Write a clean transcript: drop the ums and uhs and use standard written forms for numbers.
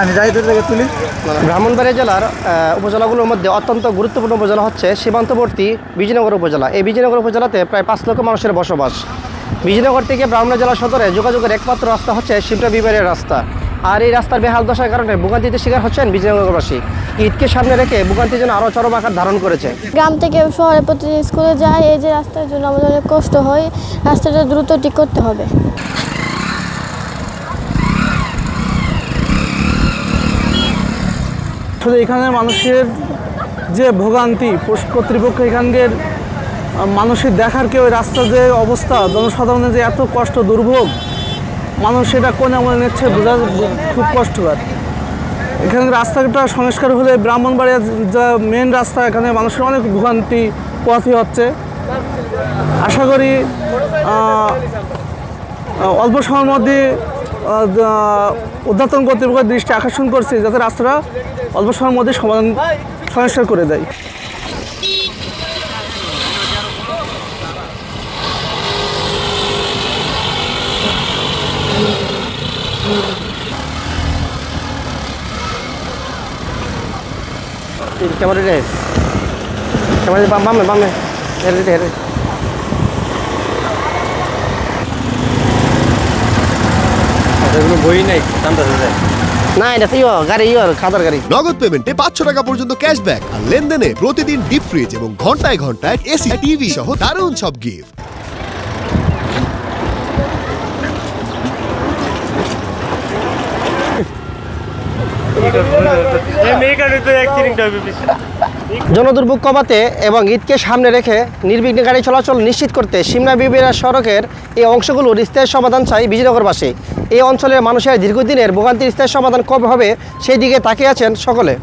আমি যাই থেকে তুলি। ব্রাহ্মণবাড়িয়া জেলার উপজেলাগুলোর মধ্যে অত্যন্ত গুরুত্বপূর্ণ উপজেলা হচ্ছে সীমান্তবর্তী বিজয়নগর উপজেলা। এই বিজয়নগর উপজেলাতে প্রায় 5 লক্ষ মানুষের বসবাস। বিজয়নগর থেকে ব্রাহ্মণবাড়িয়া জেলা সদরে যোগাযোগের একমাত্র রাস্তা হচ্ছে শিবটা বিবারের রাস্তা। আর এই রাস্তার বেহাল দশার কারণে ভোগান্তিতে শিকার হচ্ছেন বিজয়নগরবাসী। ঈদকে সামনে রেখে ভোগান্তি যেন আরও চরম আকার ধারণ করেছে। গ্রাম থেকে শহরে প্রতিদিন স্কুলে যায়, এই যে রাস্তার জন্য আমাদের অনেক কষ্ট হয়। রাস্তাটা দ্রুত ঠিক করতে হবে। আসলে এখানে মানুষের যে ভোগান্তি, কর্তৃপক্ষ এখানকার মানুষের দেখার কেউ রাস্তার যে অবস্থা, জনসাধারণের যে এত কষ্ট দুর্ভোগ, মানুষ সেটা কোন আমলে নিচ্ছে বোঝা খুব কষ্টকর। এখানে রাস্তাটা সংস্কার হলে ব্রাহ্মণবাড়িয়া যা মেন রাস্তা, এখানে মানুষের অনেক ভোগান্তি পোহাতে হচ্ছে। আশা করি অল্প সময়ের মধ্যে ঊর্ধ্বতন কর্তৃপক্ষের দৃষ্টি আকর্ষণ করছি যাতে রাস্তাটা অল্প সময়ের মধ্যে সংস্কার করে দেয়। ক্যামেরা রেস ক্যামেরা বামে বামে হেরে হেরে বই নাই না, এটা গাড়ি খাতার গাড়ি। নগদ পেমেন্টে 500 টাকা পর্যন্ত ক্যাশব্যাক আর লেনদেনে প্রতিদিন ডিপ ফ্রিজ এবং ঘন্টায় ঘন্টায় এসি টিভি সহ দারুণ সব গিফট। জনদুর্ভোগ কমাতে এবং ঈদকে সামনে রেখে নির্বিঘ্নে গাড়ি চলাচল নিশ্চিত করতে সিমনা বিবিরা সড়কের এই অংশগুলোর স্থায়ী সমাধান চাই বিজয়নগরবাসী। এই অঞ্চলের মানুষের দীর্ঘদিনের ভোগান্তির স্থায়ী সমাধান কবে হবে সেই দিকে তাকিয়ে আছেন সকলে।